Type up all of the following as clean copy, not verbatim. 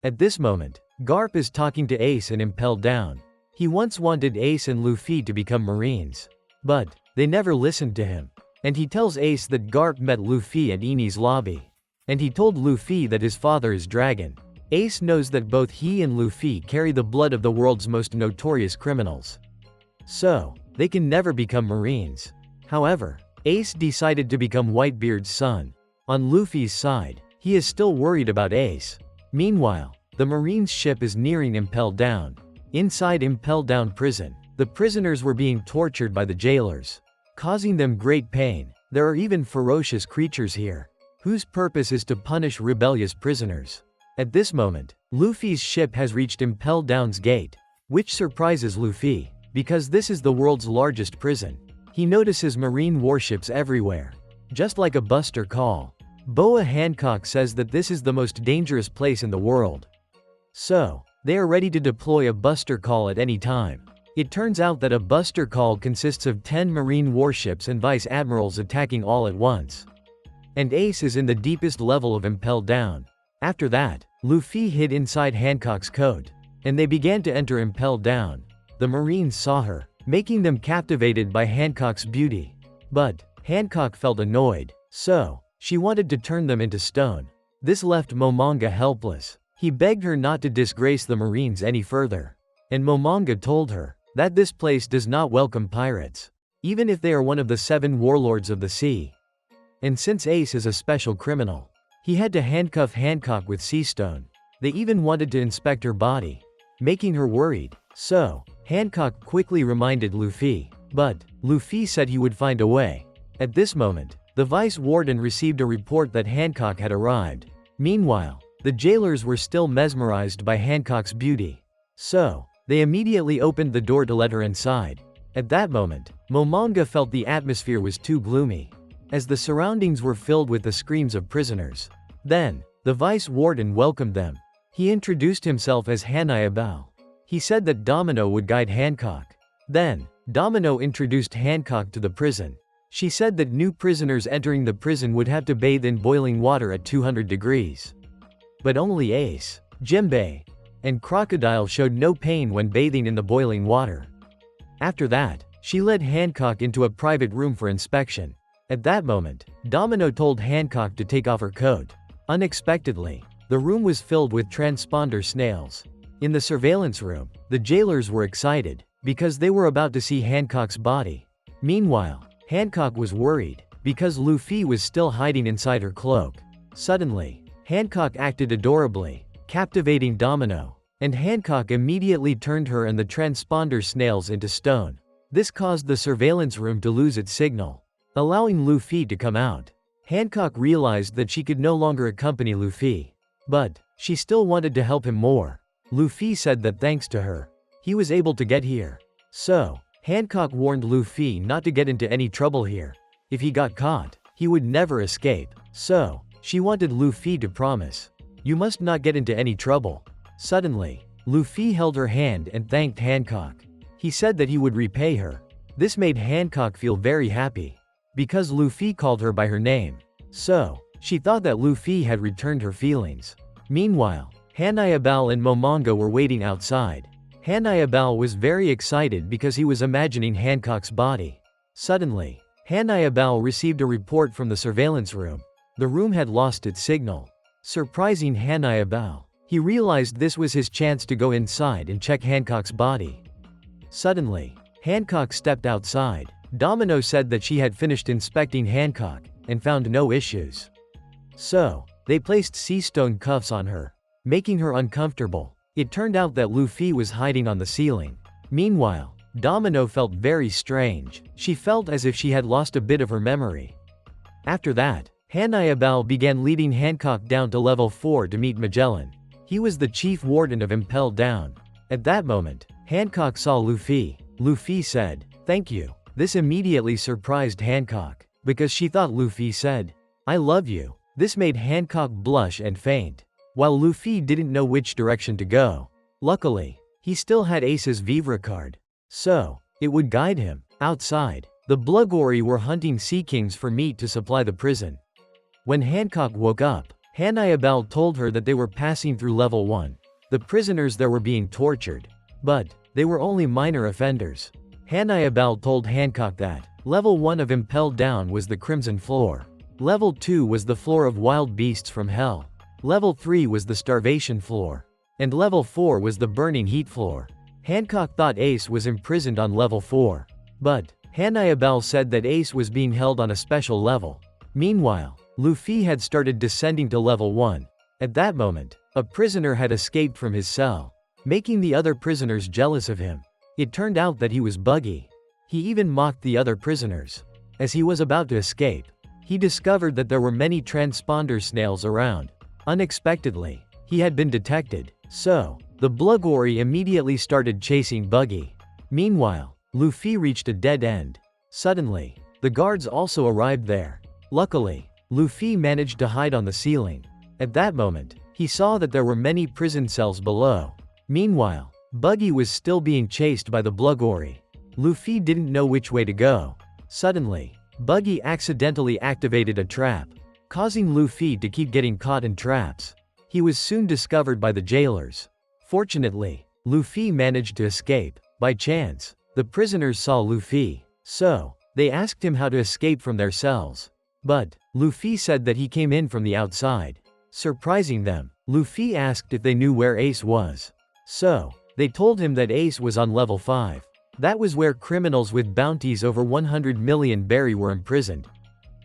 At this moment, Garp is talking to Ace and Impel down. He once wanted Ace and Luffy to become Marines. But they never listened to him. And he tells Ace that Garp met Luffy at Eni's lobby. And he told Luffy that his father is Dragon. Ace knows that both he and Luffy carry the blood of the world's most notorious criminals. So, they can never become Marines. However, Ace decided to become Whitebeard's son. On Luffy's side, he is still worried about Ace. Meanwhile, the Marines' ship is nearing Impel Down. Inside Impel Down prison, the prisoners were being tortured by the jailers, causing them great pain. There are even ferocious creatures here, whose purpose is to punish rebellious prisoners. At this moment, Luffy's ship has reached Impel Down's gate, which surprises Luffy, because this is the world's largest prison. He notices marine warships everywhere, just like a Buster Call. Boa Hancock says that this is the most dangerous place in the world. So, they are ready to deploy a Buster Call at any time. It turns out that a Buster Call consists of 10 marine warships and vice admirals attacking all at once. And Ace is in the deepest level of Impel Down. After that, Luffy hid inside Hancock's coat, and they began to enter Impel Down. The Marines saw her, making them captivated by Hancock's beauty. But Hancock felt annoyed, so she wanted to turn them into stone. This left Momonga helpless. He begged her not to disgrace the Marines any further. And Momonga told her that this place does not welcome pirates, even if they are one of the 7 warlords of the sea. And since Ace is a special criminal, he had to handcuff Hancock with sea stone. They even wanted to inspect her body, making her worried. So, Hancock quickly reminded Luffy. But Luffy said he would find a way. At this moment, the vice warden received a report that Hancock had arrived. Meanwhile, the jailers were still mesmerized by Hancock's beauty. So, they immediately opened the door to let her inside. At that moment, Momonga felt the atmosphere was too gloomy, as the surroundings were filled with the screams of prisoners. Then, the vice warden welcomed them. He introduced himself as Hanayabao. He said that Domino would guide Hancock. Then, Domino introduced Hancock to the prison. She said that new prisoners entering the prison would have to bathe in boiling water at 200 degrees. But only Ace, Jimbei, and Crocodile showed no pain when bathing in the boiling water. After that, she led Hancock into a private room for inspection. At that moment, Domino told Hancock to take off her coat. Unexpectedly, the room was filled with transponder snails. In the surveillance room, the jailers were excited, because they were about to see Hancock's body. Meanwhile, Hancock was worried, because Luffy was still hiding inside her cloak. Suddenly, Hancock acted adorably, captivating Domino, and Hancock immediately turned her and the transponder snails into stone. This caused the surveillance room to lose its signal, allowing Luffy to come out. Hancock realized that she could no longer accompany Luffy. But she still wanted to help him more. Luffy said that thanks to her, he was able to get here. So, Hancock warned Luffy not to get into any trouble here. If he got caught, he would never escape. So, she wanted Luffy to promise, "You must not get into any trouble." Suddenly, Luffy held her hand and thanked Hancock. He said that he would repay her. This made Hancock feel very happy, because Luffy called her by her name. So, she thought that Luffy had returned her feelings. Meanwhile, Hanayabal and Momonga were waiting outside. Hanayabal was very excited because he was imagining Hancock's body. Suddenly, Hanayabal received a report from the surveillance room. The room had lost its signal. Surprising Hanayabal, he realized this was his chance to go inside and check Hancock's body. Suddenly, Hancock stepped outside. Domino said that she had finished inspecting Hancock and found no issues. So, they placed sea stone cuffs on her, making her uncomfortable. It turned out that Luffy was hiding on the ceiling. Meanwhile, Domino felt very strange. She felt as if she had lost a bit of her memory. After that, Hanayabal began leading Hancock down to level 4 to meet Magellan. He was the chief warden of Impel Down. At that moment, Hancock saw Luffy. Luffy said, "Thank you." This immediately surprised Hancock, because she thought Luffy said, "I love you." This made Hancock blush and faint, while Luffy didn't know which direction to go. Luckily, he still had Ace's Vivre card, so it would guide him. Outside, the Blugori were hunting sea kings for meat to supply the prison. When Hancock woke up, Hannibal told her that they were passing through level 1. The prisoners there were being tortured. But they were only minor offenders. Hannibal told Hancock that level 1 of Impel Down was the Crimson Floor. Level 2 was the floor of wild beasts from hell. Level 3 was the starvation floor. And level 4 was the burning heat floor. Hancock thought Ace was imprisoned on level 4. But Hannibal said that Ace was being held on a special level. Meanwhile, Luffy had started descending to level 1. At that moment, a prisoner had escaped from his cell, making the other prisoners jealous of him. It turned out that he was Buggy. He even mocked the other prisoners. As he was about to escape, he discovered that there were many transponder snails around. Unexpectedly, he had been detected, so the Bluggory immediately started chasing Buggy. Meanwhile, Luffy reached a dead end. Suddenly, the guards also arrived there. Luckily, Luffy managed to hide on the ceiling. At that moment, he saw that there were many prison cells below. Meanwhile, Buggy was still being chased by the Bluggory. Luffy didn't know which way to go. Suddenly, Buggy accidentally activated a trap, causing Luffy to keep getting caught in traps. He was soon discovered by the jailers. Fortunately, Luffy managed to escape. By chance, the prisoners saw Luffy, so they asked him how to escape from their cells. But Luffy said that he came in from the outside. Surprising them, Luffy asked if they knew where Ace was. So they told him that Ace was on level 5. That was where criminals with bounties over 100 million berry were imprisoned.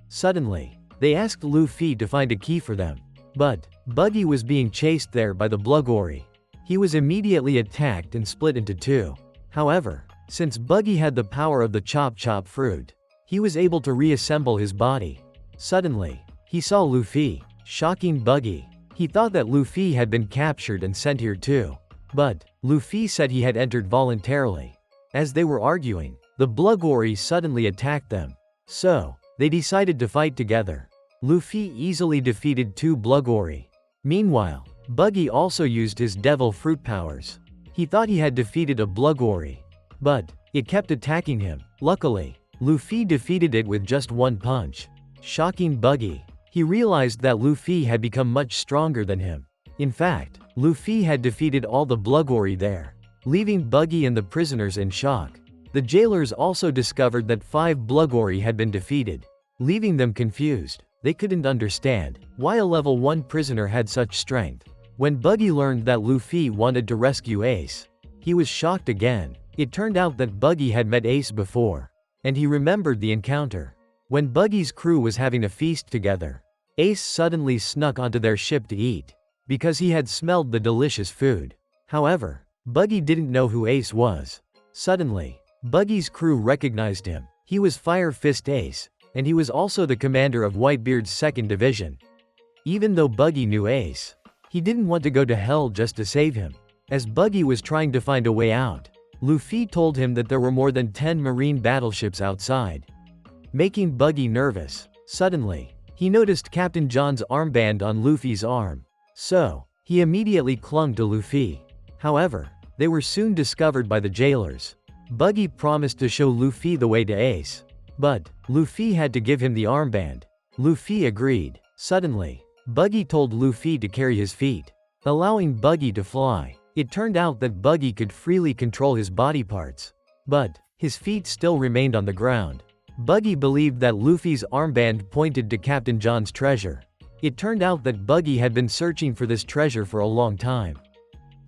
Suddenly, they asked Luffy to find a key for them. But Buggy was being chased there by the Bluggory. He was immediately attacked and split into 2. However, since Buggy had the power of the chop chop fruit, he was able to reassemble his body. Suddenly, he saw Luffy, shocking Buggy. He thought that Luffy had been captured and sent here too. But Luffy said he had entered voluntarily. As they were arguing, the Bluggory suddenly attacked them. So they decided to fight together. Luffy easily defeated 2 Bluggory. Meanwhile, Buggy also used his devil fruit powers. He thought he had defeated a Bluggory, but it kept attacking him. Luckily, Luffy defeated it with just 1 punch. Shocking Buggy, he realized that Luffy had become much stronger than him. In fact, Luffy had defeated all the Bluggory there, leaving Buggy and the prisoners in shock. The jailers also discovered that 5 Bluggory had been defeated, leaving them confused. They couldn't understand why a level 1 prisoner had such strength. When Buggy learned that Luffy wanted to rescue Ace, he was shocked again. It turned out that Buggy had met Ace before, and he remembered the encounter. When Buggy's crew was having a feast together, Ace suddenly snuck onto their ship to eat, because he had smelled the delicious food. However, Buggy didn't know who Ace was. Suddenly, Buggy's crew recognized him. He was Fire Fist Ace, and he was also the commander of Whitebeard's 2nd Division. Even though Buggy knew Ace, he didn't want to go to hell just to save him. As Buggy was trying to find a way out, Luffy told him that there were more than 10 marine battleships outside, making Buggy nervous. Suddenly, he noticed Captain John's armband on Luffy's arm, so he immediately clung to Luffy. However, they were soon discovered by the jailers. Buggy promised to show Luffy the way to Ace, but Luffy had to give him the armband. Luffy agreed. Suddenly, Buggy told Luffy to carry his feet, allowing Buggy to fly. It turned out that Buggy could freely control his body parts, but his feet still remained on the ground. Buggy believed that Luffy's armband pointed to Captain John's treasure. It turned out that Buggy had been searching for this treasure for a long time.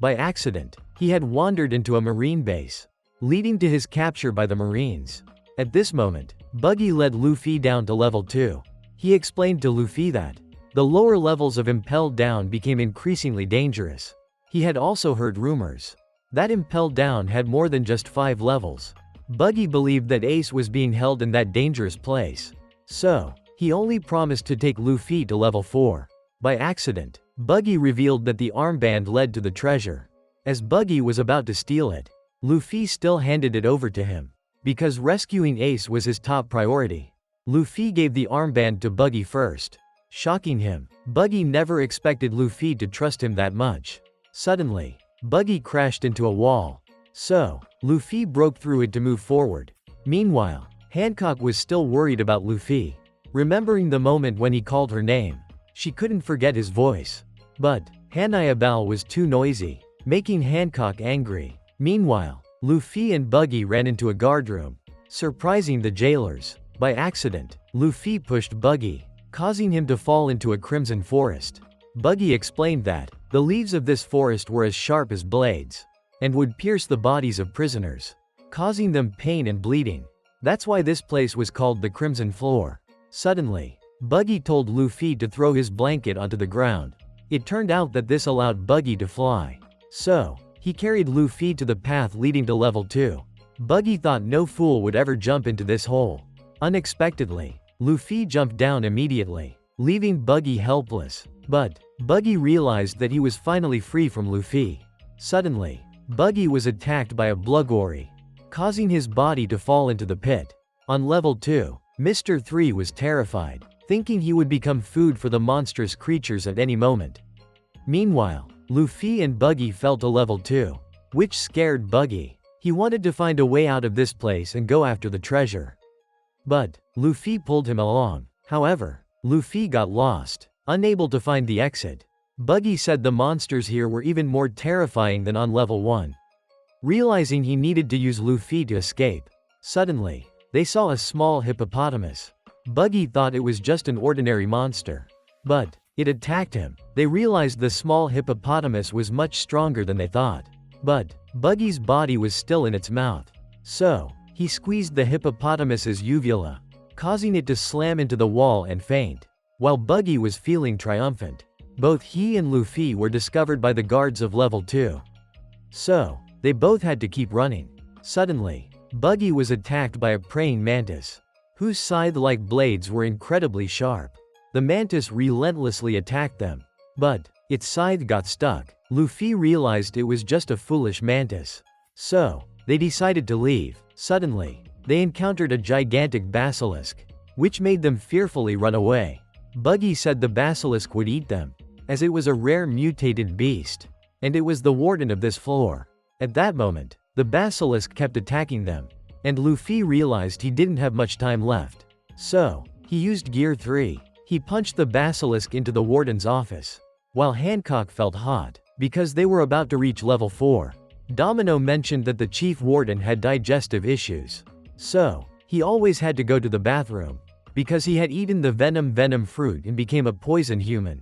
By accident, he had wandered into a marine base, leading to his capture by the Marines. At this moment, Buggy led Luffy down to level 2. He explained to Luffy that the lower levels of Impel Down became increasingly dangerous. He had also heard rumors that Impel Down had more than just 5 levels. Buggy believed that Ace was being held in that dangerous place, so he only promised to take Luffy to level 4. By accident, Buggy revealed that the armband led to the treasure. As Buggy was about to steal it, Luffy still handed it over to him, because rescuing Ace was his top priority. Luffy gave the armband to Buggy first, shocking him. Buggy never expected Luffy to trust him that much. Suddenly, Buggy crashed into a wall, so Luffy broke through it to move forward. Meanwhile, Hancock was still worried about Luffy. Remembering the moment when he called her name, She couldn't forget his voice. But Hannibal was too noisy, making Hancock angry. Meanwhile, Luffy and Buggy ran into a guardroom, surprising the jailers. By accident, Luffy pushed Buggy, causing him to fall into a crimson forest. Buggy explained that the leaves of this forest were as sharp as blades and would pierce the bodies of prisoners, causing them pain and bleeding. That's why this place was called the Crimson Floor. Suddenly, Buggy told Luffy to throw his blanket onto the ground. It turned out that this allowed Buggy to fly. So, he carried Luffy to the path leading to level 2. Buggy thought no fool would ever jump into this hole. Unexpectedly, Luffy jumped down immediately, leaving Buggy helpless. But Buggy realized that he was finally free from Luffy. Suddenly, Buggy was attacked by a Bluggory, causing his body to fall into the pit. On level 2, Mr. 3 was terrified, thinking he would become food for the monstrous creatures at any moment. Meanwhile, Luffy and Buggy fell to level 2, which scared Buggy. He wanted to find a way out of this place and go after the treasure. But Luffy pulled him along. However, Luffy got lost, unable to find the exit. Buggy said the monsters here were even more terrifying than on level 1. Realizing he needed to use Luffy to escape, suddenly, they saw a small hippopotamus. Buggy thought it was just an ordinary monster. But it attacked him. They realized the small hippopotamus was much stronger than they thought. But Buggy's body was still in its mouth. So, he squeezed the hippopotamus's uvula, causing it to slam into the wall and faint. While Buggy was feeling triumphant, both he and Luffy were discovered by the guards of level 2. So, they both had to keep running. Suddenly, Buggy was attacked by a praying mantis, whose scythe-like blades were incredibly sharp. The mantis relentlessly attacked them. But its scythe got stuck. Luffy realized it was just a foolish mantis. So, they decided to leave. Suddenly, they encountered a gigantic basilisk, which made them fearfully run away. Buggy said the basilisk would eat them, as it was a rare mutated beast, and it was the warden of this floor. At that moment, the basilisk kept attacking them, and Luffy realized he didn't have much time left. So, he used Gear 3. He punched the basilisk into the warden's office. While Hancock felt hot, because they were about to reach level 4. Domino mentioned that the chief warden had digestive issues. So, he always had to go to the bathroom, because he had eaten the venom fruit and became a poison human.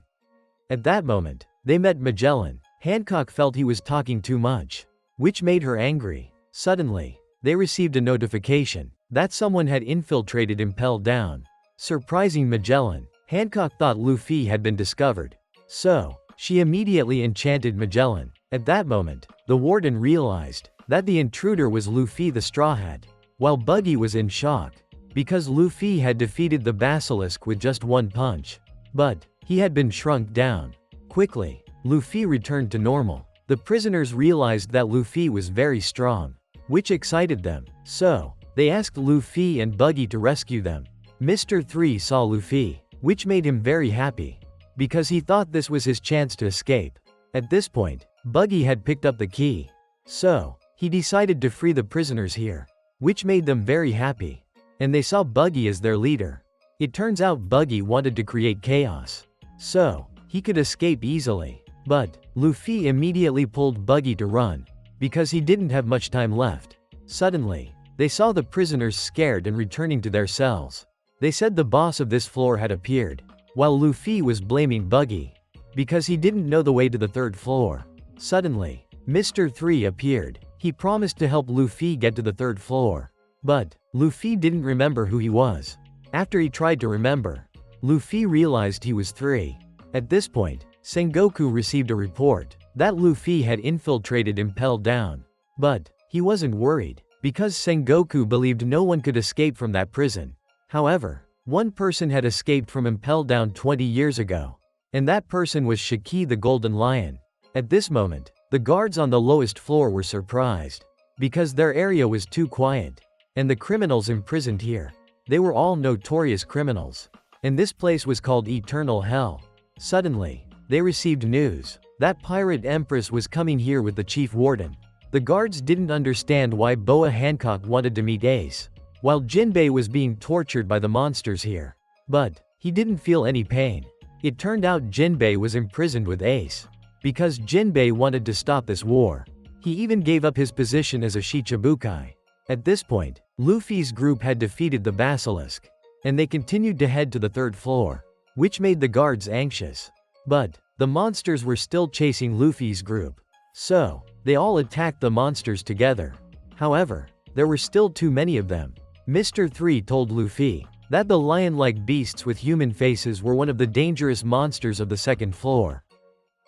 At that moment, they met Magellan. Hancock felt he was talking too much, which made her angry. Suddenly, they received a notification that someone had infiltrated Impel down. Surprising Magellan, Hancock thought Luffy had been discovered. So, she immediately enchanted Magellan. At that moment, the warden realized that the intruder was Luffy the Straw Hat, while Buggy was in shock, because Luffy had defeated the basilisk with just one punch. But he had been shrunk down. Quickly, Luffy returned to normal. The prisoners realized that Luffy was very strong, which excited them. So, they asked Luffy and Buggy to rescue them. Mr. 3 saw Luffy, which made him very happy, because he thought this was his chance to escape. At this point, Buggy had picked up the key. So, he decided to free the prisoners here, which made them very happy. And they saw Buggy as their leader. It turns out Buggy wanted to create chaos, so he could escape easily. But Luffy immediately pulled Buggy to run, because he didn't have much time left. Suddenly, they saw the prisoners scared and returning to their cells. They said the boss of this floor had appeared, while Luffy was blaming Buggy, because he didn't know the way to the 3rd floor. Suddenly, Mr. 3 appeared. He promised to help Luffy get to the 3rd floor. But Luffy didn't remember who he was. After he tried to remember, Luffy realized he was 3. At this point, Sengoku received a report that Luffy had infiltrated Impel down. But he wasn't worried, because Sengoku believed no one could escape from that prison. However, one person had escaped from Impel down 20 years ago, and that person was Shiki the Golden Lion. At this moment, the guards on the lowest floor were surprised, because their area was too quiet, and the criminals imprisoned here, they were all notorious criminals, and this place was called Eternal Hell. Suddenly, they received news that Pirate Empress was coming here with the chief warden. The guards didn't understand why Boa Hancock wanted to meet Ace, while Jinbei was being tortured by the monsters here. But he didn't feel any pain. It turned out Jinbei was imprisoned with Ace. Because Jinbei wanted to stop this war. He even gave up his position as a Shichibukai. At this point, Luffy's group had defeated the basilisk. And they continued to head to the third floor. Which made the guards anxious. But, the monsters were still chasing Luffy's group. So, they all attacked the monsters together. However, there were still too many of them. Mr. 3 told Luffy that the lion-like beasts with human faces were one of the dangerous monsters of the second floor.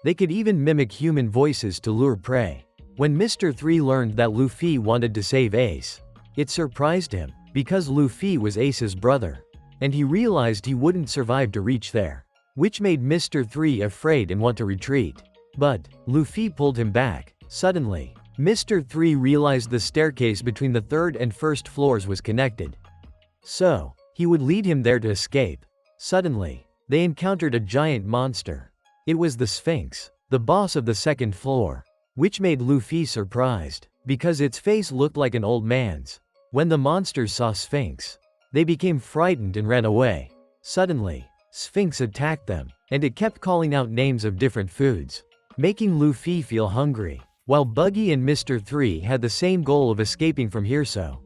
They could even mimic human voices to lure prey. When Mr. 3 learned that Luffy wanted to save Ace, it surprised him, because Luffy was Ace's brother. And he realized he wouldn't survive to reach there. Which made Mr. 3 afraid and want to retreat. But, Luffy pulled him back. Suddenly, Mr. 3 realized the staircase between the third and first floors was connected. So, he would lead him there to escape. Suddenly, they encountered a giant monster. It was the Sphinx, the boss of the second floor. Which made Luffy surprised, because its face looked like an old man's. When the monsters saw Sphinx, they became frightened and ran away. Suddenly, Sphinx attacked them, and it kept calling out names of different foods, making Luffy feel hungry. While Buggy and Mr. 3 had the same goal of escaping from here, so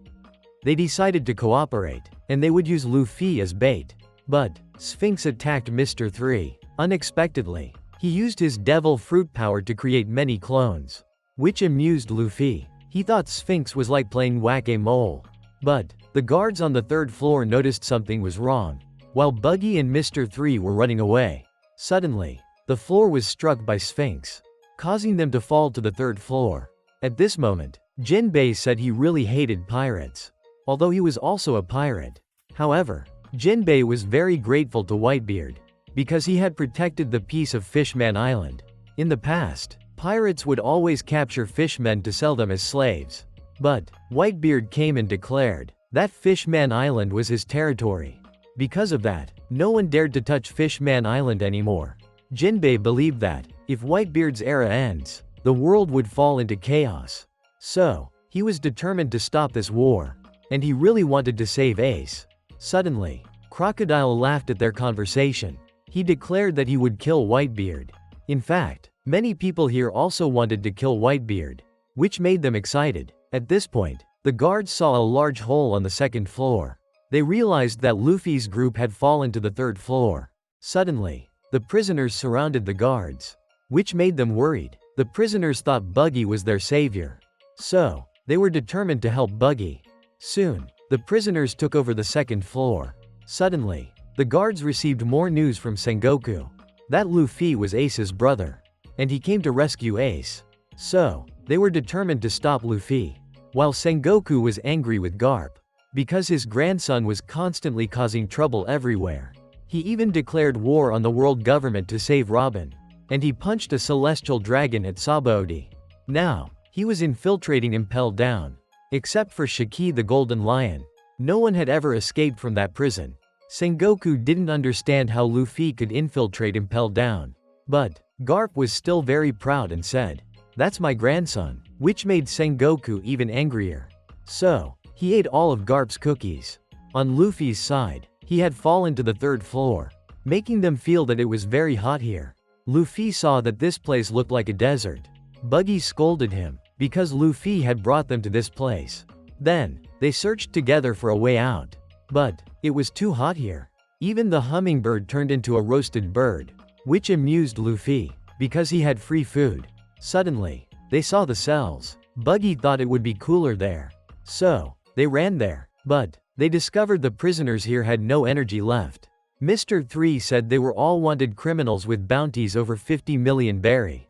they decided to cooperate, and they would use Luffy as bait. But, Sphinx attacked Mr. 3. Unexpectedly, he used his devil fruit power to create many clones. Which amused Luffy. He thought Sphinx was like playing whack-a-mole. But, the guards on the third floor noticed something was wrong. While Buggy and Mr. 3 were running away, suddenly, the floor was struck by Sphinx, causing them to fall to the third floor. At this moment, Jinbei said he really hated pirates, although he was also a pirate. However, Jinbei was very grateful to Whitebeard, because he had protected the peace of Fishman Island. In the past, pirates would always capture fishmen to sell them as slaves. But, Whitebeard came and declared that Fishman Island was his territory. Because of that, no one dared to touch Fishman Island anymore. Jinbei believed that, if Whitebeard's era ends, the world would fall into chaos. So, he was determined to stop this war. And he really wanted to save Ace. Suddenly, Crocodile laughed at their conversation. He declared that he would kill Whitebeard. In fact, many people here also wanted to kill Whitebeard, which made them excited. At this point, the guards saw a large hole on the second floor. They realized that Luffy's group had fallen to the third floor. Suddenly, the prisoners surrounded the guards, which made them worried. The prisoners thought Buggy was their savior. So, they were determined to help Buggy. Soon, the prisoners took over the second floor. Suddenly, the guards received more news from Sengoku. That Luffy was Ace's brother. And he came to rescue Ace. So, they were determined to stop Luffy. While Sengoku was angry with Garp, because his grandson was constantly causing trouble everywhere. He even declared war on the world government to save Robin. And he punched a celestial dragon at Sabaody. Now, he was infiltrating Impel down. Except for Shiki the Golden Lion. No one had ever escaped from that prison. Sengoku didn't understand how Luffy could infiltrate Impel down. But, Garp was still very proud and said, "That's my grandson," which made Sengoku even angrier. So, he ate all of Garp's cookies. On Luffy's side, he had fallen to the third floor, making them feel that it was very hot here. Luffy saw that this place looked like a desert. Buggy scolded him, because Luffy had brought them to this place. Then, they searched together for a way out. But, it was too hot here. Even the hummingbird turned into a roasted bird, which amused Luffy, because he had free food. Suddenly, they saw the cells. Buggy thought it would be cooler there. So, they ran there. But, they discovered the prisoners here had no energy left. Mr. 3 said they were all wanted criminals with bounties over 50 million berry.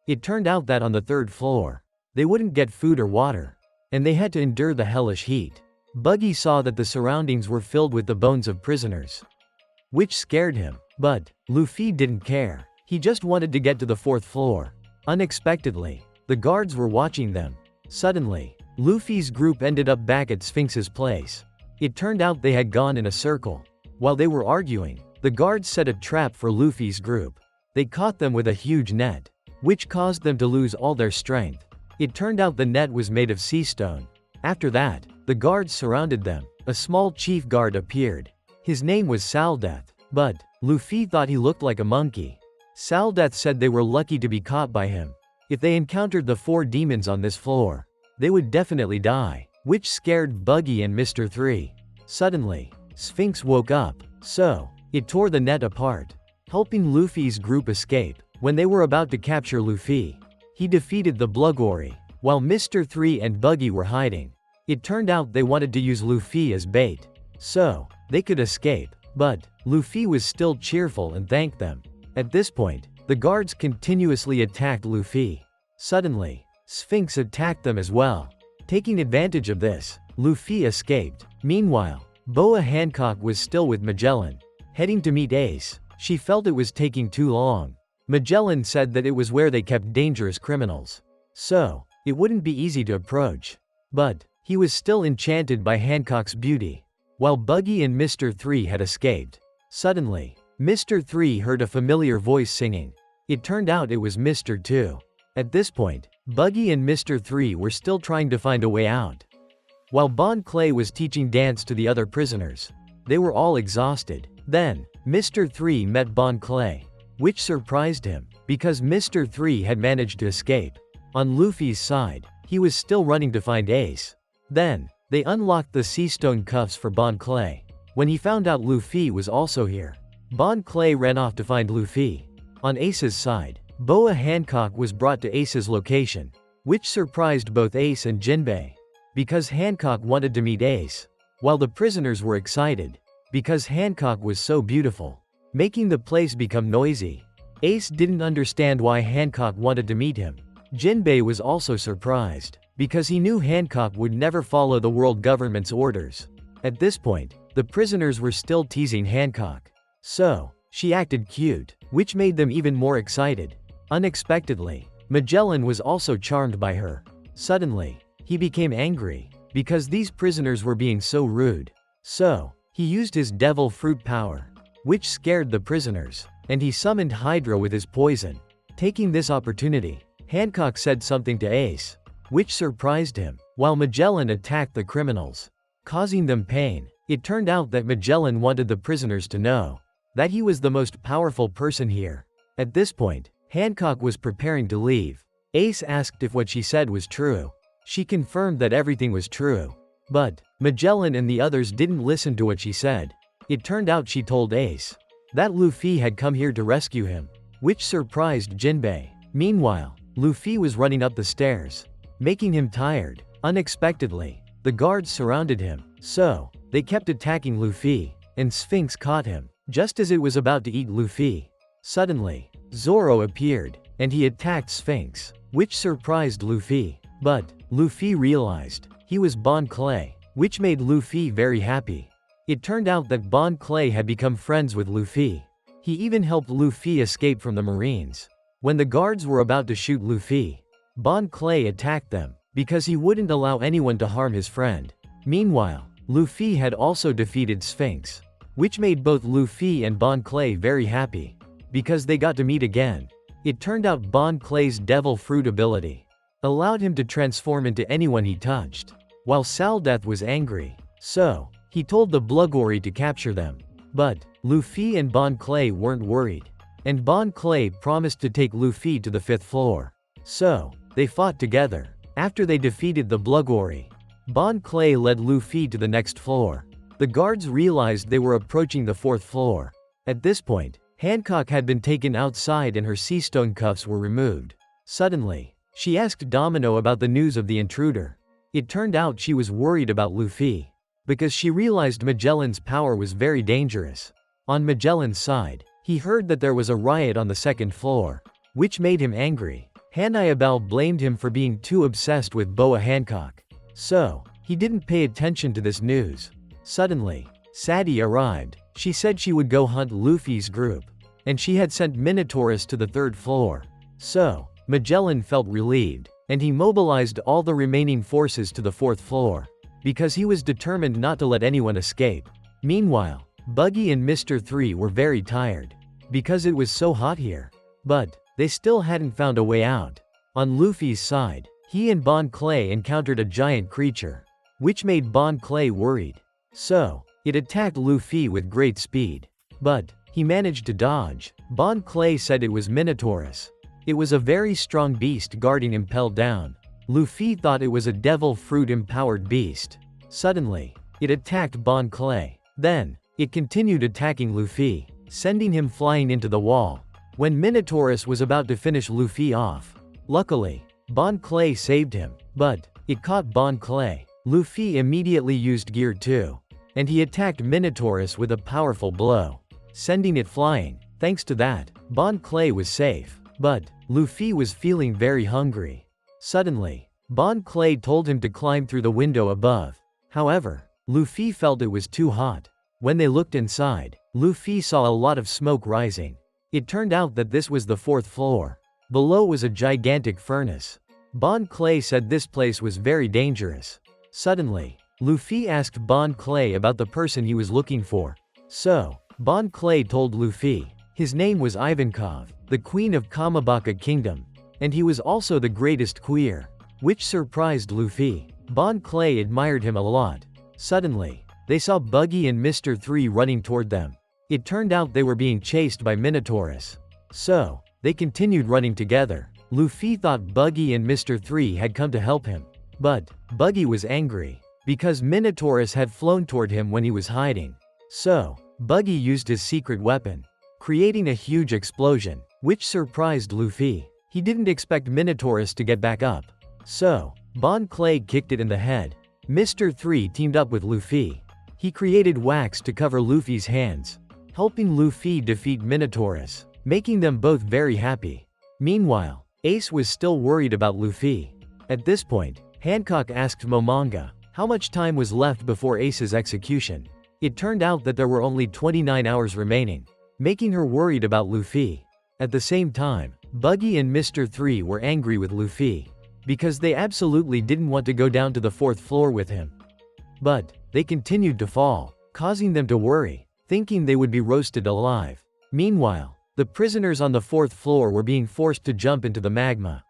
It turned out that on the third floor, they wouldn't get food or water. And they had to endure the hellish heat. Buggy saw that the surroundings were filled with the bones of prisoners, which scared him. But, Luffy didn't care. He just wanted to get to the fourth floor. Unexpectedly, the guards were watching them. Suddenly, Luffy's group ended up back at Sphinx's place. It turned out they had gone in a circle. While they were arguing, the guards set a trap for Luffy's group. They caught them with a huge net, which caused them to lose all their strength. It turned out the net was made of sea stone. After that, the guards surrounded them. A small chief guard appeared. His name was Saldeath. But Luffy thought he looked like a monkey. Saldeath said they were lucky to be caught by him. If they encountered the 4 demons on this floor, they would definitely die, which scared Buggy and Mr. 3. Suddenly, Sphinx woke up, so it tore the net apart, helping Luffy's group escape. When they were about to capture Luffy, he defeated the Buggy, while Mr. 3 and Buggy were hiding. It turned out they wanted to use Luffy as bait, so they could escape, but Luffy was still cheerful and thanked them. At this point, the guards continuously attacked Luffy. Suddenly, Sphinx attacked them as well. Taking advantage of this, Luffy escaped. Meanwhile, Boa Hancock was still with Magellan, heading to meet Ace. She felt it was taking too long. Magellan said that it was where they kept dangerous criminals, so it wouldn't be easy to approach. But he was still enchanted by Hancock's beauty. While Buggy and Mr. 3 had escaped, suddenly, Mr. 3 heard a familiar voice singing. It turned out it was Mr. 2. At this point, Buggy and Mr. 3 were still trying to find a way out. While Bon Clay was teaching dance to the other prisoners, they were all exhausted. Then, Mr. 3 met Bon Clay, which surprised him, because Mr. 3 had managed to escape. On Luffy's side, he was still running to find Ace. Then, they unlocked the sea stone cuffs for Bon Clay. When he found out Luffy was also here, Bon Clay ran off to find Luffy. On Ace's side, Boa Hancock was brought to Ace's location, which surprised both Ace and Jinbei, because Hancock wanted to meet Ace, while the prisoners were excited, because Hancock was so beautiful, making the place become noisy. Ace didn't understand why Hancock wanted to meet him. Jinbei was also surprised, because he knew Hancock would never follow the world government's orders. At this point, the prisoners were still teasing Hancock, so she acted cute, which made them even more excited. Unexpectedly, Magellan was also charmed by her. Suddenly, he became angry, because these prisoners were being so rude. So, he used his devil fruit power, which scared the prisoners, and he summoned Hydra with his poison. Taking this opportunity, Hancock said something to Ace, which surprised him, while Magellan attacked the criminals, causing them pain. It turned out that Magellan wanted the prisoners to know that he was the most powerful person here. At this point, Hancock was preparing to leave. Ace asked if what she said was true. She confirmed that everything was true. But Magellan and the others didn't listen to what she said. It turned out she told Ace that Luffy had come here to rescue him, which surprised Jinbei. Meanwhile, Luffy was running up the stairs, making him tired. Unexpectedly, the guards surrounded him, so they kept attacking Luffy, and Sphinx caught him, just as it was about to eat Luffy. Suddenly, Zoro appeared, and he attacked Sphinx, which surprised Luffy. But Luffy realized he was Bon Clay, which made Luffy very happy. It turned out that Bon Clay had become friends with Luffy. He even helped Luffy escape from the Marines. When the guards were about to shoot Luffy, Bon Clay attacked them, because he wouldn't allow anyone to harm his friend. Meanwhile, Luffy had also defeated Sphinx, which made both Luffy and Bon Clay very happy, because they got to meet again. It turned out Bon Clay's devil fruit ability allowed him to transform into anyone he touched, while Saldeath was angry, so he told the Buggy to capture them. But Luffy and Bon Clay weren't worried, and Bon Clay promised to take Luffy to the 5th floor. So they fought together. After they defeated the Buggy, Bon Clay led Luffy to the next floor. The guards realized they were approaching the 4th floor. At this point, Hancock had been taken outside and her sea stone cuffs were removed. Suddenly, she asked Domino about the news of the intruder. It turned out she was worried about Luffy, because she realized Magellan's power was very dangerous. On Magellan's side, he heard that there was a riot on the 2nd floor, which made him angry. Hannibal blamed him for being too obsessed with Boa Hancock, so he didn't pay attention to this news. Suddenly, Sadie arrived. She said she would go hunt Luffy's group, and she had sent Minotaurus to the 3rd floor. So, Magellan felt relieved, and he mobilized all the remaining forces to the 4th floor, because he was determined not to let anyone escape. Meanwhile, Buggy and Mr. 3 were very tired, because it was so hot here. But they still hadn't found a way out. On Luffy's side, he and Bon Clay encountered a giant creature, which made Bon Clay worried. So, it attacked Luffy with great speed. But he managed to dodge. Bon Clay said it was Minotaurus. It was a very strong beast guarding Impel down. Luffy thought it was a devil fruit-empowered beast. Suddenly, it attacked Bon Clay. Then, it continued attacking Luffy, sending him flying into the wall. When Minotaurus was about to finish Luffy off, luckily, Bon Clay saved him, but it caught Bon Clay. Luffy immediately used Gear 2, and he attacked Minotaurus with a powerful blow, sending it flying. Thanks to that, Bon Clay was safe. But Luffy was feeling very hungry. Suddenly, Bon Clay told him to climb through the window above. However, Luffy felt it was too hot. When they looked inside, Luffy saw a lot of smoke rising. It turned out that this was the 4th floor. Below was a gigantic furnace. Bon Clay said this place was very dangerous. Suddenly, Luffy asked Bon Clay about the person he was looking for. So, Bon Clay told Luffy his name was Ivankov, the queen of Kamabaka Kingdom, and he was also the greatest queer, which surprised Luffy. Bon Clay admired him a lot. Suddenly, they saw Buggy and Mr. 3 running toward them. It turned out they were being chased by Minotaurus. So, they continued running together. Luffy thought Buggy and Mr. 3 had come to help him. But, Buggy was angry, because Minotaurus had flown toward him when he was hiding. So, Buggy used his secret weapon, creating a huge explosion, which surprised Luffy. He didn't expect Minotaurus to get back up. So, Bon Clay kicked it in the head. Mr. 3 teamed up with Luffy. He created wax to cover Luffy's hands, helping Luffy defeat Minotaurus, making them both very happy. Meanwhile, Ace was still worried about Luffy. At this point, Hancock asked Momonga how much time was left before Ace's execution. It turned out that there were only 29 hours remaining, making her worried about Luffy. At the same time, Buggy and Mr. 3 were angry with Luffy, because they absolutely didn't want to go down to the 4th floor with him. But, they continued to fall, causing them to worry, thinking they would be roasted alive. Meanwhile, the prisoners on the 4th floor were being forced to jump into the magma.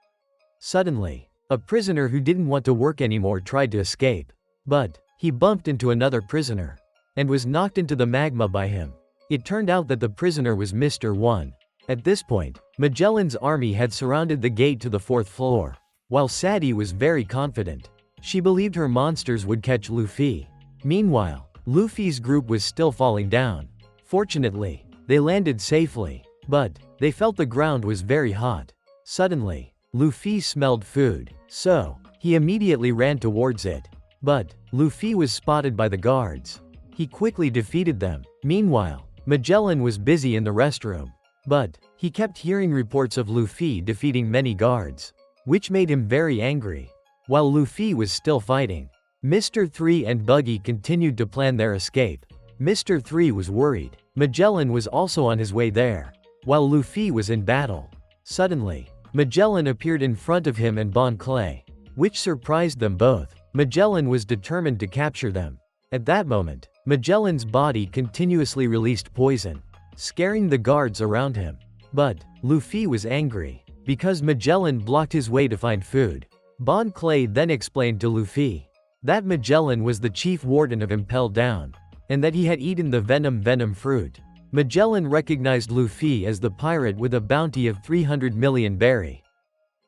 Suddenly, a prisoner who didn't want to work anymore tried to escape. But, he bumped into another prisoner, and was knocked into the magma by him. It turned out that the prisoner was Mr. 1. At this point, Magellan's army had surrounded the gate to the 4th floor. While Sadie was very confident, she believed her monsters would catch Luffy. Meanwhile, Luffy's group was still falling down. Fortunately, they landed safely, but they felt the ground was very hot. Suddenly, Luffy smelled food, so he immediately ran towards it. But Luffy was spotted by the guards. He quickly defeated them. Meanwhile, Magellan was busy in the restroom, but he kept hearing reports of Luffy defeating many guards, which made him very angry. While Luffy was still fighting, Mr. 3 and Buggy continued to plan their escape. Mr. 3 was worried. Magellan was also on his way there, while Luffy was in battle. Suddenly, Magellan appeared in front of him and Bon Clay, which surprised them both. Magellan was determined to capture them. At that moment, Magellan's body continuously released poison, scaring the guards around him. But Luffy was angry, because Magellan blocked his way to find food. Bon Clay then explained to Luffy that Magellan was the chief warden of Impel Down, and that he had eaten the venom fruit. Magellan recognized Luffy as the pirate with a bounty of 300 million berry,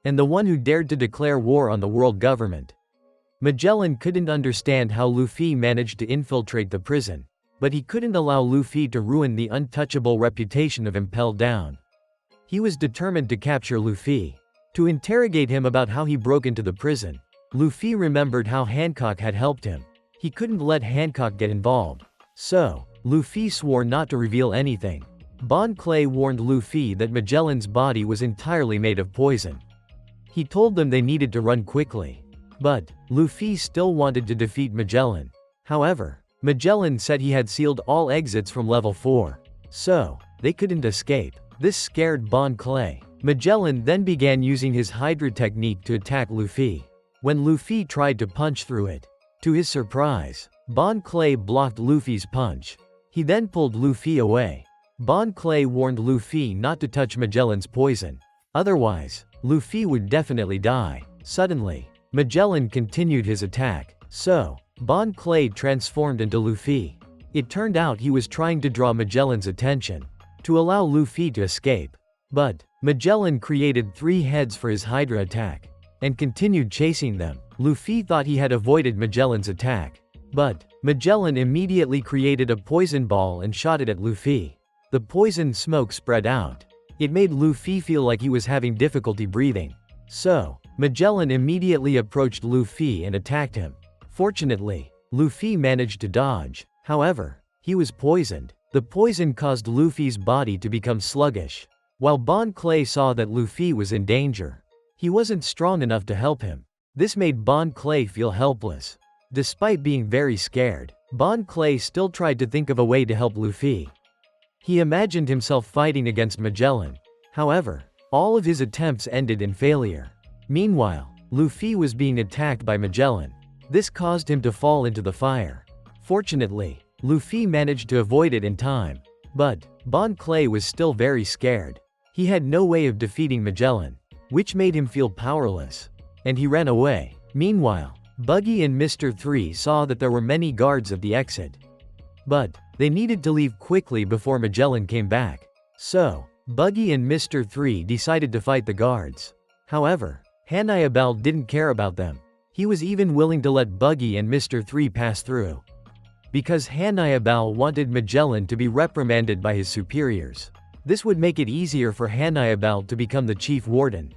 and the one who dared to declare war on the world government. Magellan couldn't understand how Luffy managed to infiltrate the prison, but he couldn't allow Luffy to ruin the untouchable reputation of Impel Down. He was determined to capture Luffy, to interrogate him about how he broke into the prison. Luffy remembered how Hancock had helped him. He couldn't let Hancock get involved. So, Luffy swore not to reveal anything. Bon Clay warned Luffy that Magellan's body was entirely made of poison. He told them they needed to run quickly. But, Luffy still wanted to defeat Magellan. However, Magellan said he had sealed all exits from level 4. So, they couldn't escape. This scared Bon Clay. Magellan then began using his Hydra technique to attack Luffy. When Luffy tried to punch through it, to his surprise, Bon Clay blocked Luffy's punch. He then pulled Luffy away. Bon Clay warned Luffy not to touch Magellan's poison. Otherwise, Luffy would definitely die. Suddenly, Magellan continued his attack. So, Bon Clay transformed into Luffy. It turned out he was trying to draw Magellan's attention. to allow Luffy to escape. But Magellan created 3 heads for his Hydra attack and continued chasing them. Luffy thought he had avoided Magellan's attack, but Magellan immediately created a poison ball and shot it at Luffy. The poison smoke spread out. It made Luffy feel like he was having difficulty breathing. So, Magellan immediately approached Luffy and attacked him. Fortunately, Luffy managed to dodge. However, he was poisoned. The poison caused Luffy's body to become sluggish. While Bon Clay saw that Luffy was in danger, he wasn't strong enough to help him. This made Bon Clay feel helpless. Despite being very scared, Bon Clay still tried to think of a way to help Luffy. He imagined himself fighting against Magellan. However, all of his attempts ended in failure. Meanwhile, Luffy was being attacked by Magellan. This caused him to fall into the fire. Fortunately, Luffy managed to avoid it in time. But Bon Clay was still very scared. He had no way of defeating Magellan, which made him feel powerless, and he ran away. Meanwhile, Buggy and Mr. 3 saw that there were many guards at the exit, but they needed to leave quickly before Magellan came back. So, Buggy and Mr. 3 decided to fight the guards. However, Hannibal didn't care about them. He was even willing to let Buggy and Mr. 3 pass through, because Hannibal wanted Magellan to be reprimanded by his superiors. This would make it easier for Hannibal to become the chief warden.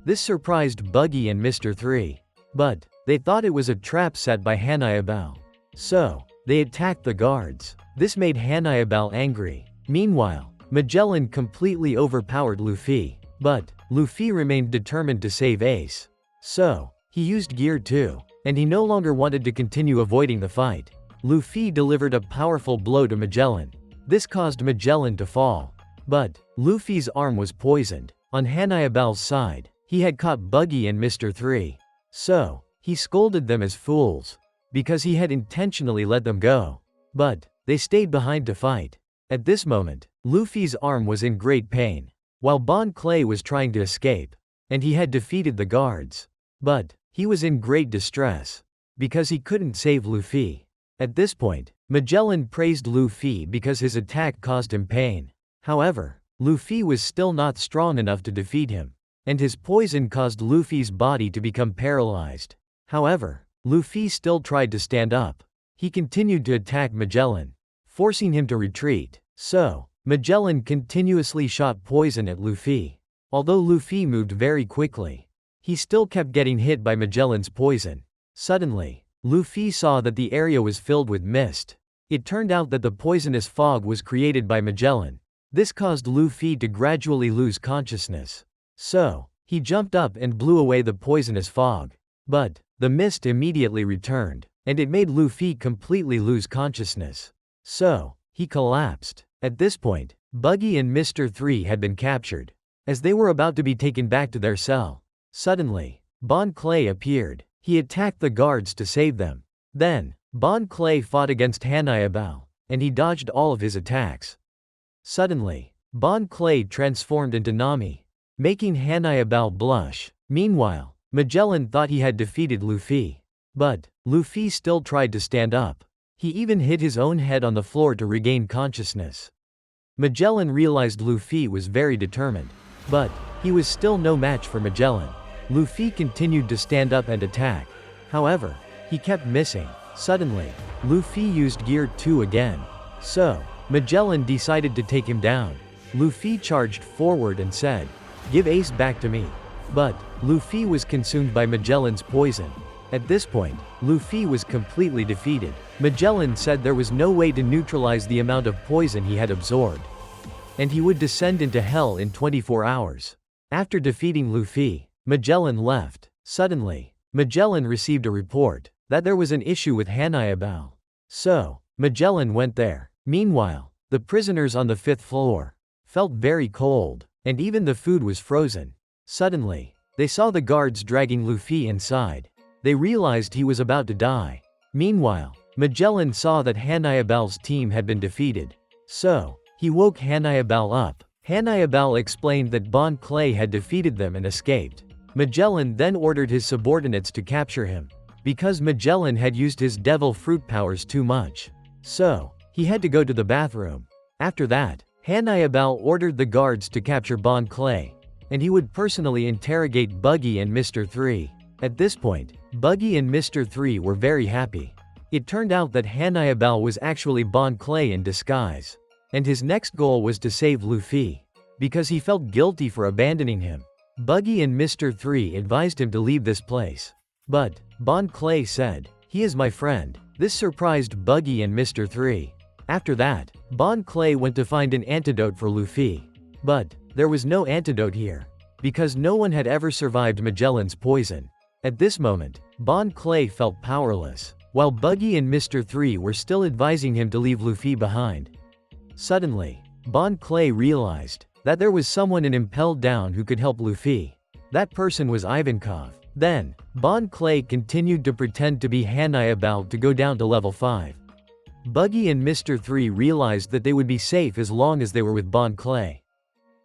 This surprised Buggy and Mr. 3, but they thought it was a trap set by Hannibal. So, they attacked the guards. This made Hannibal angry. Meanwhile, Magellan completely overpowered Luffy, but Luffy remained determined to save Ace. So, he used Gear 2, and he no longer wanted to continue avoiding the fight. Luffy delivered a powerful blow to Magellan. This caused Magellan to fall. But Luffy's arm was poisoned. On Hannibal's side, he had caught Buggy and Mr. 3. So, he scolded them as fools, because he had intentionally let them go. But they stayed behind to fight. At this moment, Luffy's arm was in great pain, while Bon Clay was trying to escape, and he had defeated the guards. But he was in great distress, because he couldn't save Luffy. At this point, Magellan praised Luffy because his attack caused him pain. However, Luffy was still not strong enough to defeat him, and his poison caused Luffy's body to become paralyzed. However, Luffy still tried to stand up. He continued to attack Magellan, forcing him to retreat. So, Magellan continuously shot poison at Luffy. Although Luffy moved very quickly, he still kept getting hit by Magellan's poison. Suddenly, Luffy saw that the area was filled with mist. It turned out that the poisonous fog was created by Magellan. This caused Luffy to gradually lose consciousness. So, he jumped up and blew away the poisonous fog. But the mist immediately returned, and it made Luffy completely lose consciousness. So, he collapsed. At this point, Buggy and Mr. 3 had been captured. As they were about to be taken back to their cell, suddenly, Bon Clay appeared. He attacked the guards to save them. Then, Bon Clay fought against Hannibal, and he dodged all of his attacks. Suddenly, Bon Clay transformed into Nami, making Hannibal blush. Meanwhile, Magellan thought he had defeated Luffy. But Luffy still tried to stand up. He even hit his own head on the floor to regain consciousness. Magellan realized Luffy was very determined, but he was still no match for Magellan. Luffy continued to stand up and attack. However, he kept missing. Suddenly, Luffy used Gear 2 again. So, Magellan decided to take him down. Luffy charged forward and said, "Give Ace back to me." But Luffy was consumed by Magellan's poison. At this point, Luffy was completely defeated. Magellan said there was no way to neutralize the amount of poison he had absorbed, and he would descend into hell in 24 hours. After defeating Luffy, Magellan left. Suddenly, Magellan received a report that there was an issue with Hannibal. So, Magellan went there. Meanwhile, the prisoners on the 5th floor felt very cold, and even the food was frozen. Suddenly, they saw the guards dragging Luffy inside. They realized he was about to die. Meanwhile, Magellan saw that Hannibal's team had been defeated. So, he woke Hannibal up. Hannibal explained that Bon Clay had defeated them and escaped. Magellan then ordered his subordinates to capture him, because Magellan had used his devil fruit powers too much. So, he had to go to the bathroom. After that, Hannibal ordered the guards to capture Bon Clay, and he would personally interrogate Buggy and Mr. 3. At this point, Buggy and Mr. 3 were very happy. It turned out that Hannibal was actually Bon Clay in disguise, and his next goal was to save Luffy, because he felt guilty for abandoning him. Buggy and Mr. 3 advised him to leave this place. But Bon Clay said, "He is my friend." This surprised Buggy and Mr. 3. After that, Bon Clay went to find an antidote for Luffy. But there was no antidote here, because no one had ever survived Magellan's poison. At this moment, Bon Clay felt powerless, while Buggy and Mr. 3 were still advising him to leave Luffy behind. Suddenly, Bon Clay realized that there was someone in Impel down who could help Luffy. That person was Ivankov. Then, Bon Clay continued to pretend to be Hannibal to go down to level 5. Buggy and Mr. 3 realized that they would be safe as long as they were with Bon Clay.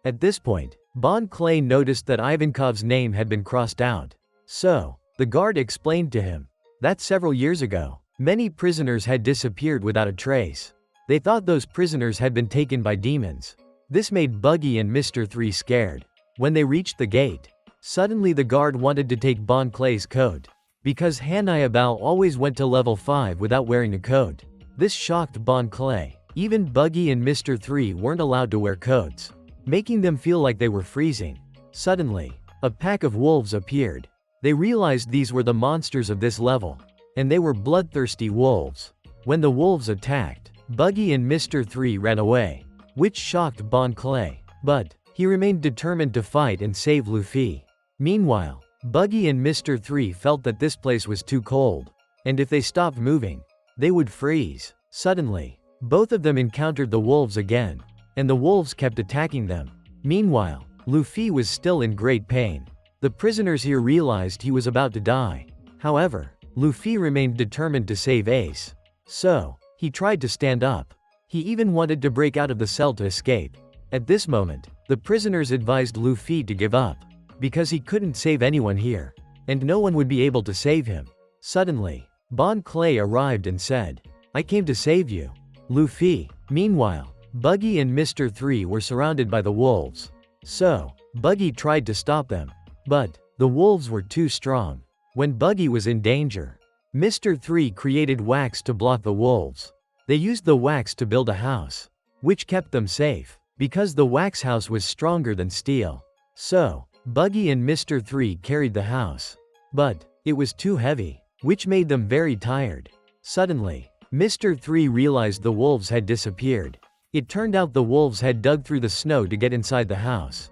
At this point, Bon Clay noticed that Ivankov's name had been crossed out. So, the guard explained to him that several years ago, many prisoners had disappeared without a trace. They thought those prisoners had been taken by demons. This made Buggy and Mr. 3 scared. When they reached the gate, suddenly the guard wanted to take Bon Clay's coat, because Hannibal always went to level 5 without wearing a coat. This shocked Bon Clay. Even Buggy and Mr. 3 weren't allowed to wear coats, making them feel like they were freezing. Suddenly, a pack of wolves appeared. They realized these were the monsters of this level, and they were bloodthirsty wolves. When the wolves attacked, Buggy and Mr. 3 ran away, which shocked Bon Clay. But he remained determined to fight and save Luffy. Meanwhile, Buggy and Mr. 3 felt that this place was too cold, and if they stopped moving, they would freeze. Suddenly, both of them encountered the wolves again, and the wolves kept attacking them. Meanwhile, Luffy was still in great pain. The prisoners here realized he was about to die. However, Luffy remained determined to save Ace. So, he tried to stand up. He even wanted to break out of the cell to escape. At this moment, the prisoners advised Luffy to give up, because he couldn't save anyone here, and no one would be able to save him. Suddenly, Bon Clay arrived and said, "I came to save you, Luffy." Meanwhile, Buggy and Mr. 3 were surrounded by the wolves. So, Buggy tried to stop them, but the wolves were too strong. When Buggy was in danger, Mr. 3 created wax to block the wolves. They used the wax to build a house, which kept them safe, because the wax house was stronger than steel. So, Buggy and Mr. 3 carried the house, but it was too heavy, which made them very tired. Suddenly, Mr. 3 realized the wolves had disappeared. It turned out the wolves had dug through the snow to get inside the house.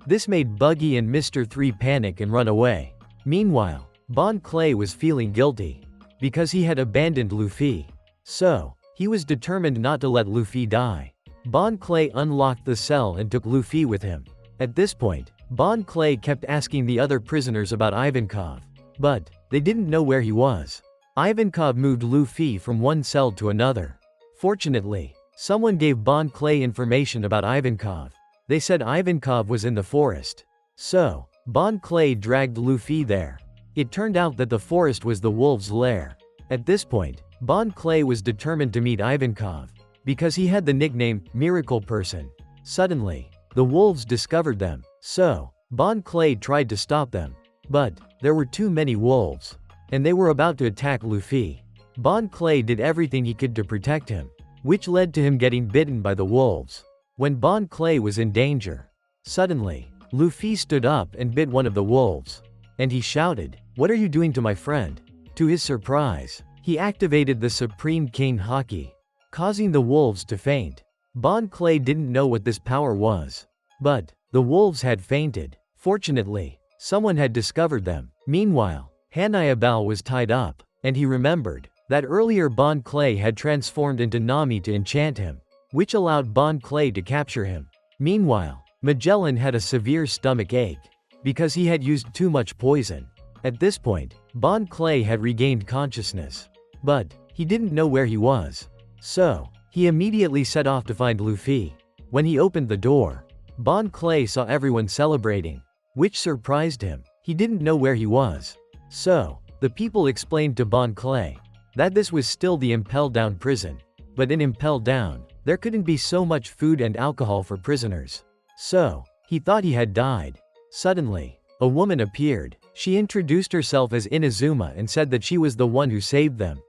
This made Buggy and Mr. 3 panic and run away. Meanwhile, Bon Clay was feeling guilty, because he had abandoned Luffy. So, he was determined not to let Luffy die. Bon Clay unlocked the cell and took Luffy with him. At this point, Bon Clay kept asking the other prisoners about Ivankov, but they didn't know where he was. Ivankov moved Luffy from one cell to another. Fortunately, someone gave Bon Clay information about Ivankov. They said Ivankov was in the forest. So, Bon Clay dragged Luffy there. It turned out that the forest was the wolves' lair. At this point, Bon Clay was determined to meet Ivankov, because he had the nickname Miracle Person. Suddenly, the wolves discovered them. So, Bon Clay tried to stop them. But there were too many wolves, and they were about to attack Luffy. Bon Clay did everything he could to protect him, which led to him getting bitten by the wolves. When Bon Clay was in danger, suddenly, Luffy stood up and bit one of the wolves. And he shouted, "What are you doing to my friend?" To his surprise, he activated the Supreme King Haki, causing the wolves to faint. Bon Clay didn't know what this power was, but the wolves had fainted. Fortunately, someone had discovered them. Meanwhile, Hannibal was tied up, and he remembered that earlier Bon Clay had transformed into Nami to enchant him, which allowed Bon Clay to capture him. Meanwhile, Magellan had a severe stomach ache, because he had used too much poison. At this point, Bon Clay had regained consciousness, but he didn't know where he was. So, he immediately set off to find Luffy. When he opened the door, Bon Clay saw everyone celebrating, which surprised him. He didn't know where he was. So, the people explained to Bon Clay that this was still the Impel Down prison. But in Impel Down, There couldn't be so much food and alcohol for prisoners. So, he thought he had died. Suddenly, a woman appeared. She introduced herself as Inazuma and said that she was the one who saved them.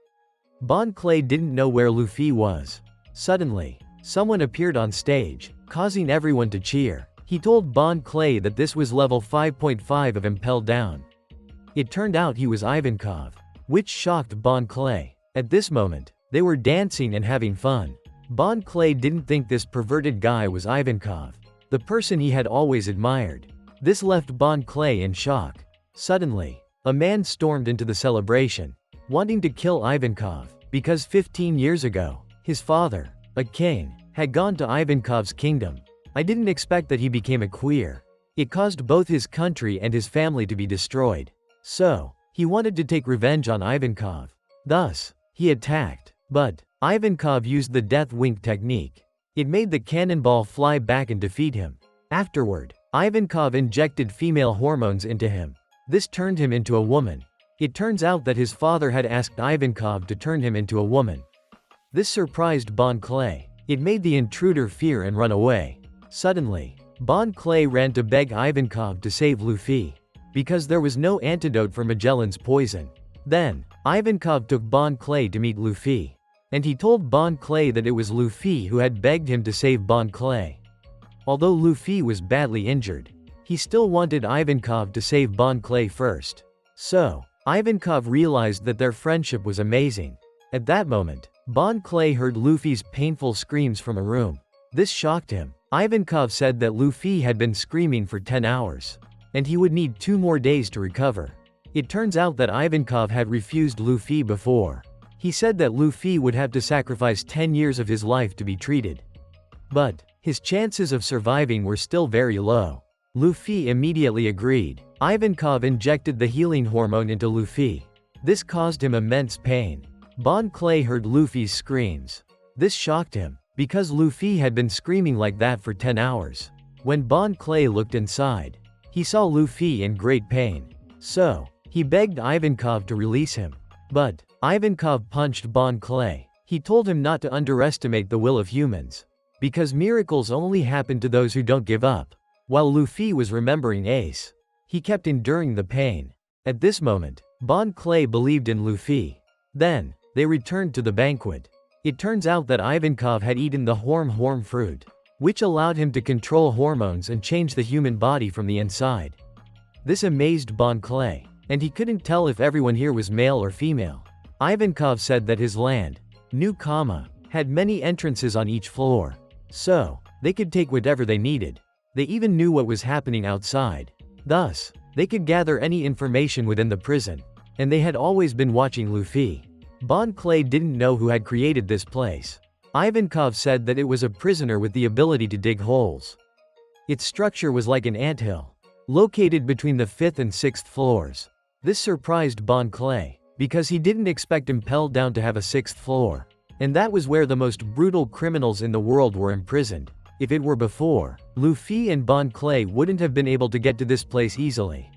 Bon Clay didn't know where Luffy was. Suddenly, someone appeared on stage, causing everyone to cheer. He told Bon Clay that this was level 5.5 of Impel down. It turned out he was Ivankov, which shocked Bon Clay. At this moment, they were dancing and having fun. Bon Clay didn't think this perverted guy was Ivankov, the person he had always admired. This left Bon Clay in shock. Suddenly, a man stormed into the celebration, wanting to kill Ivankov, because 15 years ago, his father, a king, had gone to Ivankov's kingdom. I didn't expect that he became a queer. It caused both his country and his family to be destroyed. So, he wanted to take revenge on Ivankov. Thus, he attacked. But, Ivankov used the death wink technique. It made the cannonball fly back and defeat him. Afterward, Ivankov injected female hormones into him. This turned him into a woman. It turns out that his father had asked Ivankov to turn him into a woman. This surprised Bon Clay. It made the intruder fear and run away. Suddenly, Bon Clay ran to beg Ivankov to save Luffy, because there was no antidote for Magellan's poison. Then, Ivankov took Bon Clay to meet Luffy. And he told Bon Clay that it was Luffy who had begged him to save Bon Clay. Although Luffy was badly injured, he still wanted Ivankov to save Bon Clay first. So, Ivankov realized that their friendship was amazing. At that moment, Bon Clay heard Luffy's painful screams from a room. This shocked him. Ivankov said that Luffy had been screaming for 10 hours, and he would need 2 more days to recover. It turns out that Ivankov had refused Luffy before. He said that Luffy would have to sacrifice 10 years of his life to be treated. But, his chances of surviving were still very low. Luffy immediately agreed. Ivankov injected the healing hormone into Luffy. This caused him immense pain. Bon Clay heard Luffy's screams. This shocked him, because Luffy had been screaming like that for 10 hours. When Bon Clay looked inside, he saw Luffy in great pain. So, he begged Ivankov to release him. But, Ivankov punched Bon Clay. He told him not to underestimate the will of humans, because miracles only happen to those who don't give up. While Luffy was remembering Ace, he kept enduring the pain. At this moment, Bon Clay believed in Luffy. Then, they returned to the banquet. It turns out that Ivankov had eaten the horm fruit, which allowed him to control hormones and change the human body from the inside. This amazed Bon Clay, and he couldn't tell if everyone here was male or female. Ivankov said that his land, New Kama, had many entrances on each floor. So, they could take whatever they needed. They even knew what was happening outside. Thus, they could gather any information within the prison. And they had always been watching Luffy. Bon Clay didn't know who had created this place. Ivankov said that it was a prisoner with the ability to dig holes. Its structure was like an anthill, located between the 5th and 6th floors. This surprised Bon Clay, because he didn't expect Impel down to have a 6th floor. And that was where the most brutal criminals in the world were imprisoned. If it were before, Luffy and Bon Clay wouldn't have been able to get to this place easily.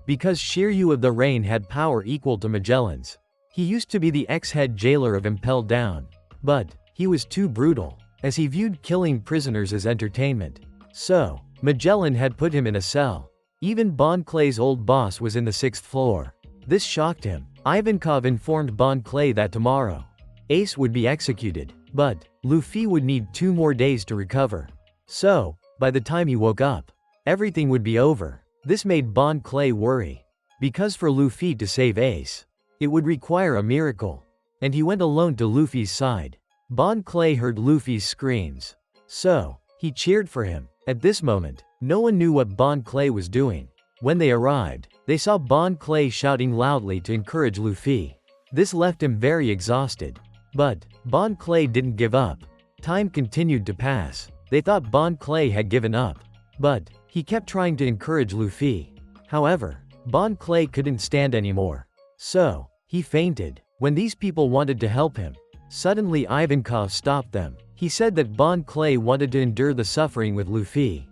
Because Shiryu of the Rain had power equal to Magellan's. He used to be the ex-head jailer of Impel Down. But, he was too brutal, as he viewed killing prisoners as entertainment. So, Magellan had put him in a cell. Even Bon Clay's old boss was in the 6th floor. This shocked him. Ivankov informed Bon Clay that tomorrow, Ace would be executed, but, Luffy would need 2 more days to recover. So, by the time he woke up, everything would be over. This made Bon Clay worry. Because for Luffy to save Ace, it would require a miracle. And he went alone to Luffy's side. Bon Clay heard Luffy's screams. So, he cheered for him. At this moment, no one knew what Bon Clay was doing. When they arrived, they saw Bon Clay shouting loudly to encourage Luffy. This left him very exhausted. But, Bon Clay didn't give up. Time continued to pass. They thought Bon Clay had given up. But, he kept trying to encourage Luffy. However, Bon Clay couldn't stand anymore. So, he fainted. When these people wanted to help him, suddenly Ivankov stopped them. He said that Bon Clay wanted to endure the suffering with Luffy,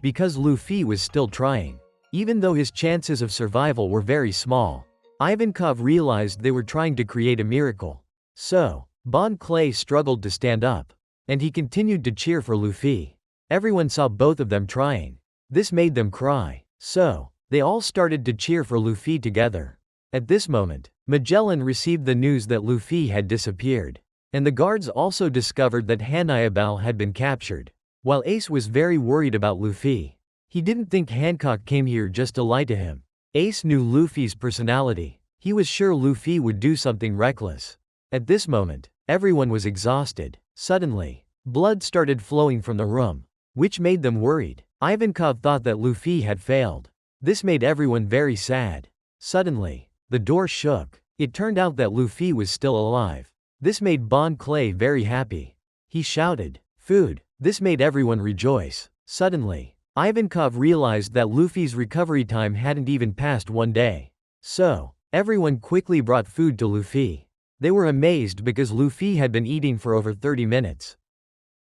because Luffy was still trying. Even though his chances of survival were very small, Ivankov realized they were trying to create a miracle. So, Bon Clay struggled to stand up. and he continued to cheer for Luffy. Everyone saw both of them trying. This made them cry. So, they all started to cheer for Luffy together. At this moment, Magellan received the news that Luffy had disappeared. And the guards also discovered that Hannibal had been captured. While Ace was very worried about Luffy, he didn't think Hancock came here just to lie to him. Ace knew Luffy's personality. He was sure Luffy would do something reckless. At this moment, everyone was exhausted. Suddenly, blood started flowing from the room, which made them worried. Ivankov thought that Luffy had failed. This made everyone very sad. Suddenly, the door shook. It turned out that Luffy was still alive. This made Bon Clay very happy. He shouted, "Food!" This made everyone rejoice. Suddenly, Ivankov realized that Luffy's recovery time hadn't even passed 1 day. So, everyone quickly brought food to Luffy. They were amazed because Luffy had been eating for over 30 minutes.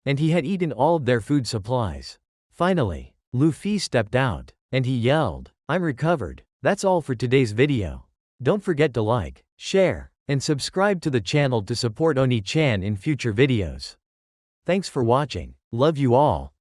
And he had eaten all of their food supplies. Finally, Luffy stepped out, and he yelled, "I'm recovered." That's all for today's video. Don't forget to like, share, and subscribe to the channel to support Oni-chan in future videos. Thanks for watching. Love you all.